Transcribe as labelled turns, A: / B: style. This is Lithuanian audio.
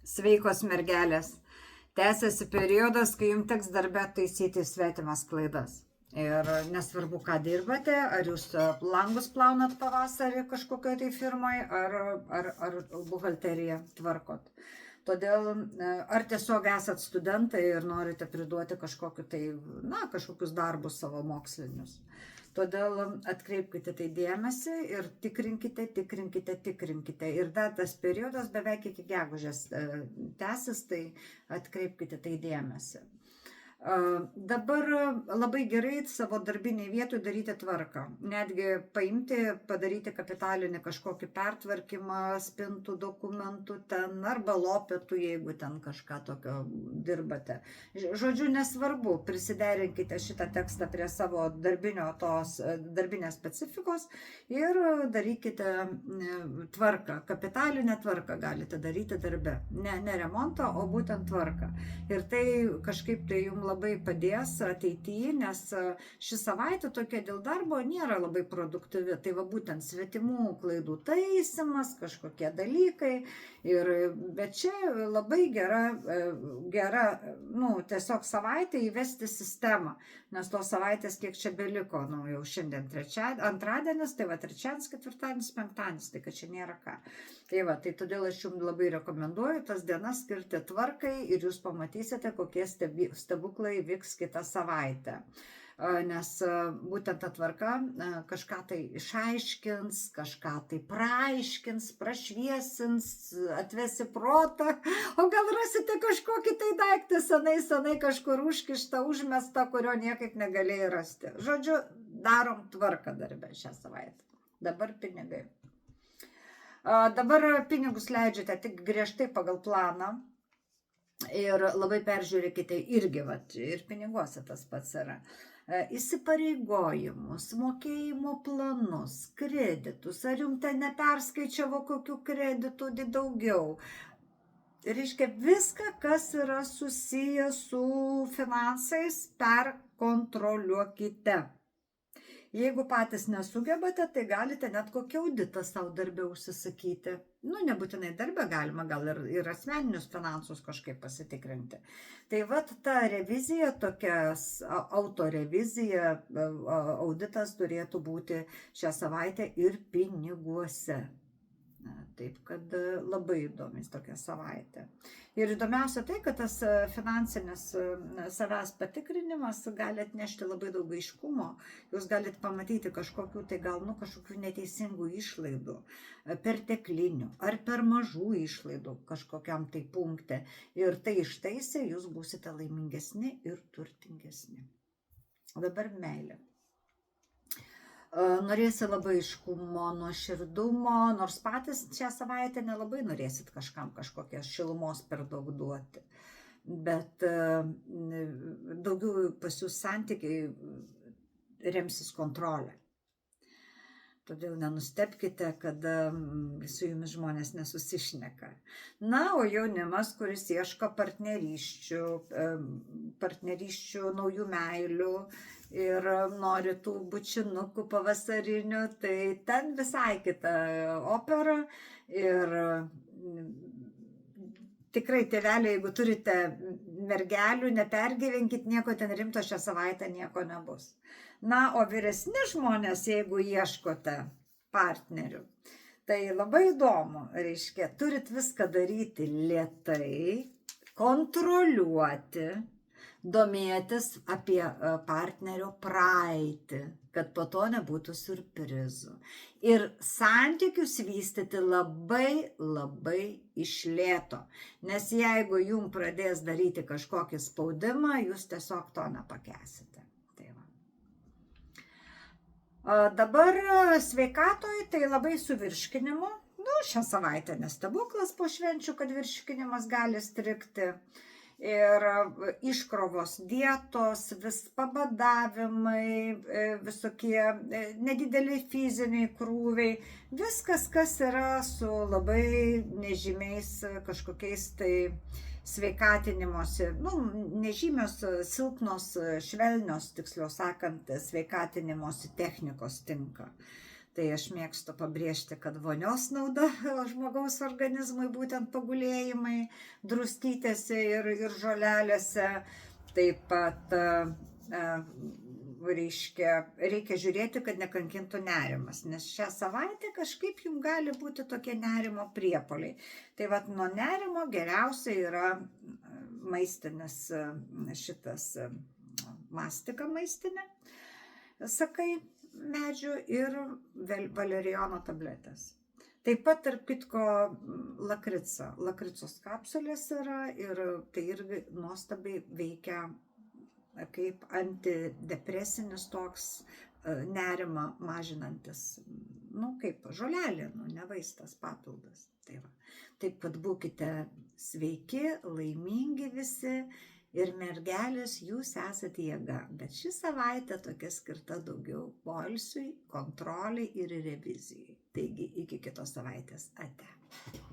A: Sveikos mergelės. Tęsiasi periodas, kai jums teks darbę taisyti svetimas klaidas. Ir nesvarbu, ką dirbate, ar jūs langus plaunat pavasarį kažkokioje tai firmoje, ar buhalteriją tvarkot. Todėl, ar tiesiog esat studentai ir norite priduoti kažkokius darbus savo mokslinius. Todėl atkreipkite tai dėmesį ir tikrinkite. Ir dar tas periodas beveik iki gegužės tęsis, tai atkreipkite tai dėmesį. Dabar labai gerai savo darbiniai vietoj daryti tvarką. Netgi padaryti kapitalinį kažkokį pertvarkymą spintų dokumentų ten, arba lopetų, jeigu ten kažką tokio dirbate. Žodžiu, nesvarbu, prisiderinkite šitą tekstą prie savo darbinės specifikos ir darykite tvarką. Kapitalinę tvarką galite daryti darbe. Ne remontą, o būtent tvarką. Ir tai kažkaip tai jums labai padės ateityje, nes ši savaitė tokia dėl darbo nėra labai produktyvi. Tai va būtent svetimų klaidų taisymas, kažkokie dalykai. Bet čia labai gera tiesiog savaitė įvesti sistemą. Nes tos savaitės kiek čia beliko, jau šiandien antradienis, tai va trečiadienis, ketvirtadienis, penktadienis, tai kad čia nėra ką. Tai todėl aš jums labai rekomenduoju tas dienas skirti tvarkai ir jūs pamatysite, kokie stebuklai vyks kitą savaitę. Nes būtent ta tvarka kažką tai išaiškins, kažką tai praaiškins, prašviesins, atvesi protą, o gal rasite kažkokį tai daiktą senai kažkur užkištą, užmestą, kurio niekaip negalėjai rasti. Žodžiu, darom tvarką darbe šią savaitę. Dabar pinigai. Dabar pinigus leidžiate tik griežtai pagal planą ir labai peržiūrėkite irgi, ir piniguose tas pats yra. Įsipareigojimus, mokėjimo planus, kreditus, ar jums ten neperskaičiavo kokių kreditų daugiau. Reiškia, viską, kas yra susiję su finansais, perkontroliuokite. Jeigu patys nesugebate, tai galite net kokį auditą savo darbę užsisakyti. Nebūtinai darbę galima, gal ir asmeninius finansus kažkaip pasitikrinti. Tai ta revizija, tokias autorevizija, auditas turėtų būti šią savaitę ir piniguose. Taip, kad labai įdomis tokia savaitė. Ir įdomiausia tai, kad tas finansinis savęs patikrinimas gali atnešti labai daug aiškumo. Jūs galite pamatyti kažkokių kažkokių neteisingų išlaidų, perteklinių ar per mažų išlaidų kažkokiam tai punkte. Ir tai ištaisę jūs būsite laimingesni ir turtingesni. Dabar meilė. Norėsi labai aiškumo, nuoširdumo, nors patys šią savaitę nelabai norėsit kažkam kažkokios šilumos per daug duoti. Bet daugiau pas jūs santykiai remsis kontrolę. Todėl nenustebkite, kad su jumis žmonės nesusišneka. O jaunimas, kuris ieško partnerysčių, naujų meilių ir nori tų bučinukų pavasarinių, tai ten visai kita opera. Ir tikrai, tėveliai, jeigu turite mergelių, nepergyvenkit, nieko ten rimto šią savaitę nieko nebus. O vyresni žmonės, jeigu ieškote partnerių, tai labai įdomu, reiškia, turit viską daryti lėtai, kontroliuoti, domėtis apie partnerio praeitį, kad po to nebūtų siurprizų. Ir santykius vystyti labai iš lėto. Nes jeigu jums pradės daryti kažkokį spaudimą, jūs tiesiog to nepakęsite. Dabar sveikatoj tai labai su virškinimu. Šią savaitę nestebuklas po švenčių, kad virškinimas gali strigti. Ir iškrovos dietos, vis pabadavimai, visokie nedideli fiziniai krūviai, viskas, kas yra su labai nežymiais kažkokiais tai sveikatinimosi, nežymios, silpnos, švelnios, tiksliau sakant, sveikatinimosi technikos tinka. Tai aš mėgstu pabrėžti, kad vonios nauda žmogaus organizmui būtent pagulėjimai druskytėse ir žolelėse. Taip pat reikia žiūrėti, kad nekankintų nerimas, nes šią savaitę kažkaip jums gali būti tokie nerimo priepuoliai. Tai vat nuo nerimo geriausia yra maistinis šitas mastika maistinė, sakai, medžių ir valerijono tabletės. Taip pat, tarp kitko, lakricos kapsulės yra ir tai irgi nuostabiai veikia kaip antidepresinis toks nerimą mažinantis, kaip žolelė, ne vaistas, papildas. Taip, kad būkite sveiki, laimingi visi ir mergelės, jūs esate jėga. Bet ši savaitė tokia skirta daugiau poilsiui, kontroliai ir revizijai. Taigi, iki kitos savaitės. Ate.